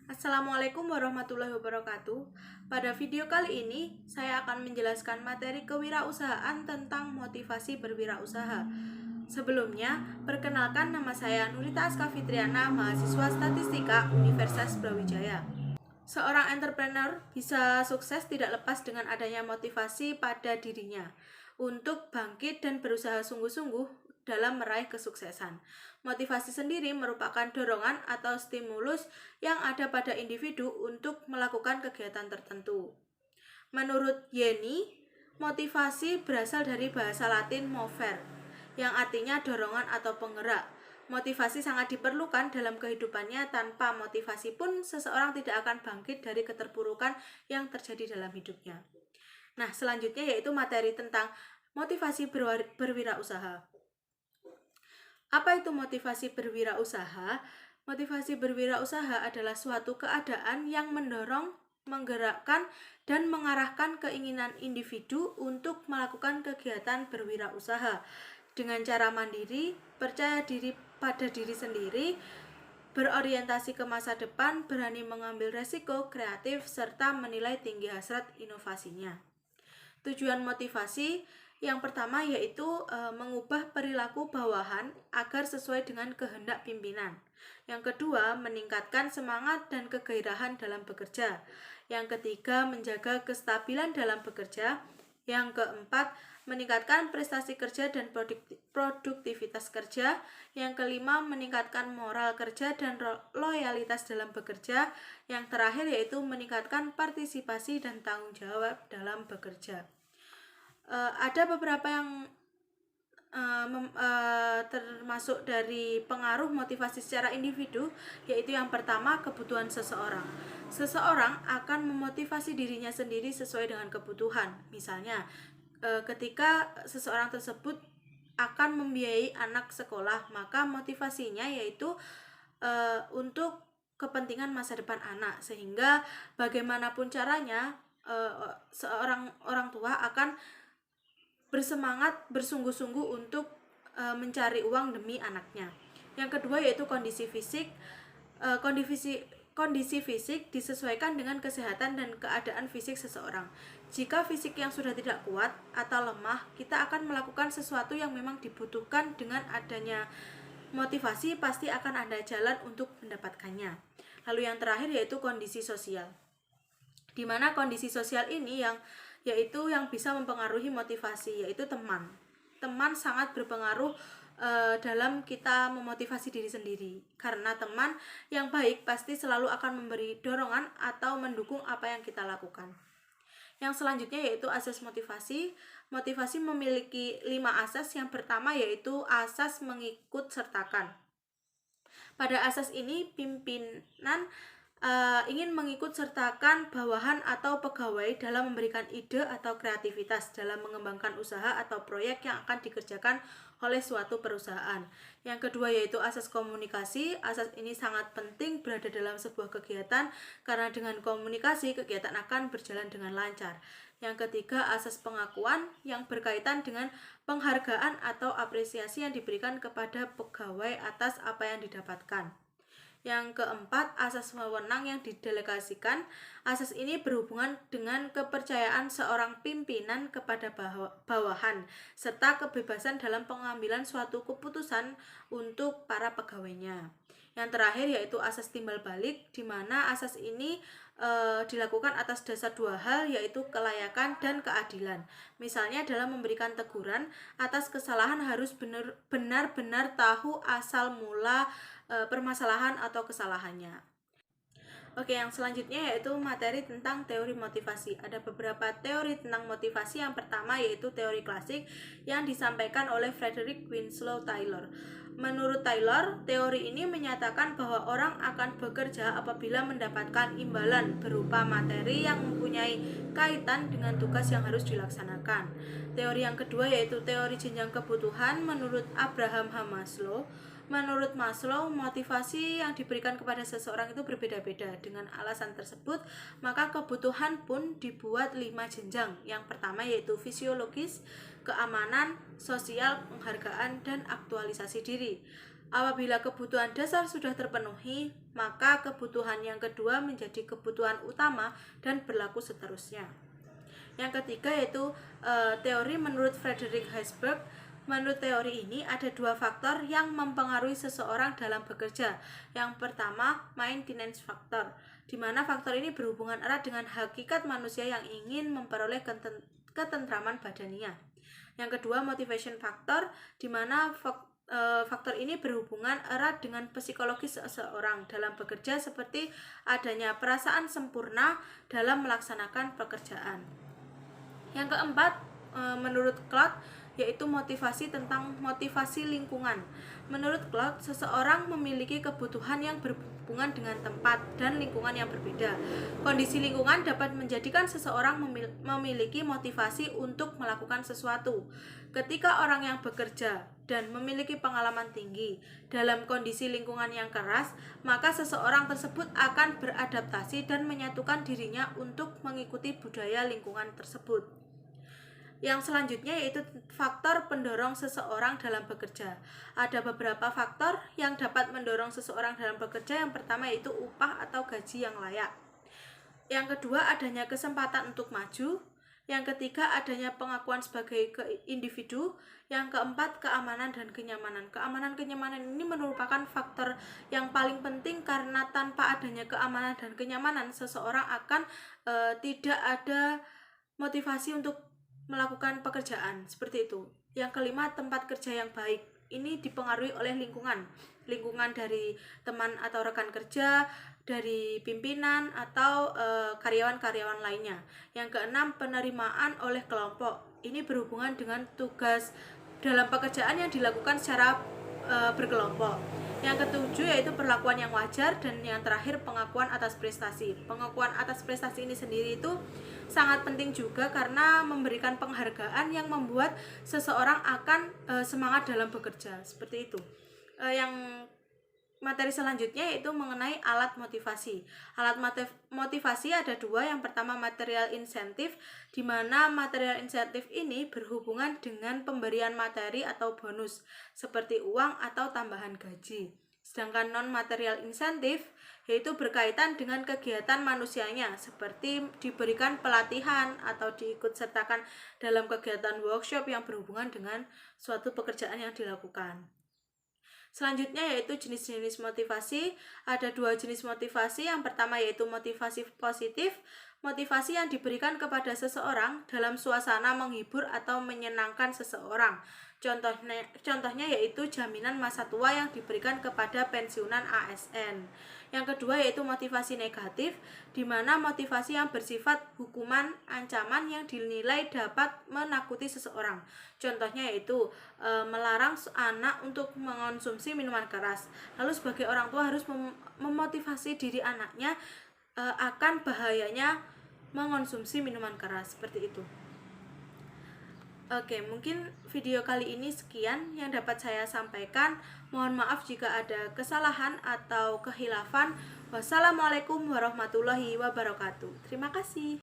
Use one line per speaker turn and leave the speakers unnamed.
Assalamualaikum warahmatullahi wabarakatuh. Pada video kali ini, saya akan menjelaskan materi kewirausahaan tentang motivasi berwirausaha. Sebelumnya, perkenalkan nama saya Nurita Aska Fitriana, mahasiswa Statistika Universitas Brawijaya. Seorang entrepreneur bisa sukses tidak lepas dengan adanya motivasi pada dirinya untuk bangkit dan berusaha sungguh-sungguh dalam meraih kesuksesan. Motivasi sendiri merupakan dorongan atau stimulus yang ada pada individu untuk melakukan kegiatan tertentu. Menurut Yeni, motivasi berasal dari bahasa Latin mover, yang artinya dorongan atau penggerak. Motivasi sangat diperlukan dalam kehidupannya. Tanpa motivasi pun seseorang tidak akan bangkit dari keterpurukan yang terjadi dalam hidupnya. Nah, selanjutnya yaitu materi tentang motivasi berwirausaha. Apa itu motivasi berwirausaha? Motivasi berwirausaha adalah suatu keadaan yang mendorong, menggerakkan, dan mengarahkan keinginan individu untuk melakukan kegiatan berwirausaha dengan cara mandiri, percaya diri pada diri sendiri, berorientasi ke masa depan, berani mengambil resiko, kreatif, serta menilai tinggi hasrat inovasinya. Tujuan motivasi yang pertama yaitu mengubah perilaku bawahan agar sesuai dengan kehendak pimpinan. Yang kedua, meningkatkan semangat dan kegairahan dalam bekerja. Yang ketiga, menjaga kestabilan dalam bekerja. Yang keempat, meningkatkan prestasi kerja dan produktivitas kerja. Yang kelima, meningkatkan moral kerja dan loyalitas dalam bekerja. Yang terakhir yaitu meningkatkan partisipasi dan tanggung jawab dalam bekerja. Ada beberapa yang termasuk dari pengaruh motivasi secara individu, yaitu yang pertama, kebutuhan seseorang. Seseorang akan memotivasi dirinya sendiri sesuai dengan kebutuhan. Misalnya, ketika seseorang tersebut akan membiayai anak sekolah, maka motivasinya yaitu untuk kepentingan masa depan anak, sehingga bagaimanapun caranya seorang orang tua akan bersemangat bersungguh-sungguh untuk mencari uang demi anaknya. Yang kedua yaitu kondisi fisik. Kondisi fisik disesuaikan dengan kesehatan dan keadaan fisik seseorang. Jika fisik yang sudah tidak kuat atau lemah, kita akan melakukan sesuatu yang memang dibutuhkan. Dengan adanya motivasi, pasti akan ada jalan untuk mendapatkannya. Lalu yang terakhir yaitu kondisi sosial, di mana kondisi sosial ini yaitu yang bisa mempengaruhi motivasi, yaitu teman. Teman sangat berpengaruh dalam kita memotivasi diri sendiri, karena teman yang baik pasti selalu akan memberi dorongan atau mendukung apa yang kita lakukan. Yang selanjutnya yaitu asas motivasi. Motivasi memiliki 5 asas. Yang pertama yaitu asas mengikut sertakan. Pada asas ini, pimpinan ingin mengikut sertakan bawahan atau pegawai dalam memberikan ide atau kreativitas dalam mengembangkan usaha atau proyek yang akan dikerjakan oleh suatu perusahaan. Yang kedua yaitu asas komunikasi. Asas ini sangat penting berada dalam sebuah kegiatan, karena dengan komunikasi kegiatan akan berjalan dengan lancar. Yang ketiga, asas pengakuan, yang berkaitan dengan penghargaan atau apresiasi yang diberikan kepada pegawai atas apa yang didapatkan. Yang keempat, asas wewenang yang didelegasikan. Asas ini berhubungan dengan kepercayaan seorang pimpinan kepada bawahan, serta kebebasan dalam pengambilan suatu keputusan untuk para pegawainya. Yang terakhir yaitu asas timbal balik, di mana asas ini dilakukan atas dasar 2 hal, yaitu kelayakan dan keadilan. Misalnya dalam memberikan teguran atas kesalahan harus benar-benar tahu asal mula permasalahan atau kesalahannya. Oke, yang selanjutnya yaitu materi tentang teori motivasi. Ada beberapa teori tentang motivasi. Yang pertama yaitu teori klasik yang disampaikan oleh Frederick Winslow Taylor. Menurut Taylor, teori ini menyatakan bahwa orang akan bekerja apabila mendapatkan imbalan berupa materi yang mempunyai kaitan dengan tugas yang harus dilaksanakan. Teori yang kedua yaitu teori jenjang kebutuhan menurut Abraham H. Maslow. Menurut Maslow, motivasi yang diberikan kepada seseorang itu berbeda-beda. Dengan alasan tersebut, maka kebutuhan pun dibuat 5 jenjang. Yang pertama yaitu fisiologis, keamanan, sosial, penghargaan, dan aktualisasi diri. Apabila kebutuhan dasar sudah terpenuhi, maka kebutuhan yang kedua menjadi kebutuhan utama dan berlaku seterusnya. Yang ketiga yaitu teori menurut Frederick Herzberg. Menurut teori ini ada dua faktor yang mempengaruhi seseorang dalam bekerja. Yang pertama, maintenance factor, di mana faktor ini berhubungan erat dengan hakikat manusia yang ingin memperoleh ketentraman badania. Yang kedua, motivation factor, di mana faktor ini berhubungan erat dengan psikologis seseorang dalam bekerja, seperti adanya perasaan sempurna dalam melaksanakan pekerjaan. Yang keempat, menurut Cloud, yaitu motivasi tentang motivasi lingkungan. Menurut Cloud, seseorang memiliki kebutuhan yang berhubungan dengan tempat dan lingkungan yang berbeda. Kondisi lingkungan dapat menjadikan seseorang memiliki motivasi untuk melakukan sesuatu. Ketika orang yang bekerja dan memiliki pengalaman tinggi dalam kondisi lingkungan yang keras, maka seseorang tersebut akan beradaptasi dan menyatukan dirinya untuk mengikuti budaya lingkungan tersebut. Yang selanjutnya yaitu faktor pendorong seseorang dalam bekerja. Ada beberapa faktor yang dapat mendorong seseorang dalam bekerja. Yang pertama yaitu upah atau gaji yang layak. Yang kedua, adanya kesempatan untuk maju. Yang ketiga, adanya pengakuan sebagai individu. Yang keempat, keamanan dan kenyamanan. Kenyamanan ini merupakan faktor yang paling penting, karena tanpa adanya keamanan dan kenyamanan, seseorang akan tidak ada motivasi untuk melakukan pekerjaan seperti itu. Yang kelima, tempat kerja yang baik. Ini dipengaruhi oleh lingkungan dari teman atau rekan kerja, dari pimpinan atau karyawan-karyawan lainnya. Yang keenam, penerimaan oleh kelompok. Ini berhubungan dengan tugas dalam pekerjaan yang dilakukan secara berkelompok. Yang ketujuh yaitu perlakuan yang wajar, dan yang terakhir pengakuan atas prestasi. Pengakuan atas prestasi ini sendiri itu sangat penting juga, karena memberikan penghargaan yang membuat seseorang akan semangat dalam bekerja, seperti itu. Yang materi selanjutnya yaitu mengenai alat motivasi. Alat motivasi ada dua. Yang pertama, material insentif, di mana material insentif ini berhubungan dengan pemberian materi atau bonus seperti uang atau tambahan gaji. Sedangkan non-material insentif yaitu berkaitan dengan kegiatan manusianya, seperti diberikan pelatihan atau diikutsertakan dalam kegiatan workshop yang berhubungan dengan suatu pekerjaan yang dilakukan. Selanjutnya yaitu jenis-jenis motivasi. Ada dua jenis motivasi. Yang pertama yaitu motivasi positif, motivasi yang diberikan kepada seseorang dalam suasana menghibur atau menyenangkan seseorang. Contohnya yaitu jaminan masa tua yang diberikan kepada pensiunan ASN. Yang kedua yaitu motivasi negatif, di mana motivasi yang bersifat hukuman, ancaman yang dinilai dapat menakuti seseorang. Contohnya yaitu melarang anak untuk mengonsumsi minuman keras. Lalu sebagai orang tua harus memotivasi diri anaknya akan bahayanya mengonsumsi minuman keras, seperti itu. Oke, mungkin video kali ini sekian yang dapat saya sampaikan. Mohon maaf jika ada kesalahan atau kehilafan. Wassalamualaikum warahmatullahi wabarakatuh. Terima kasih.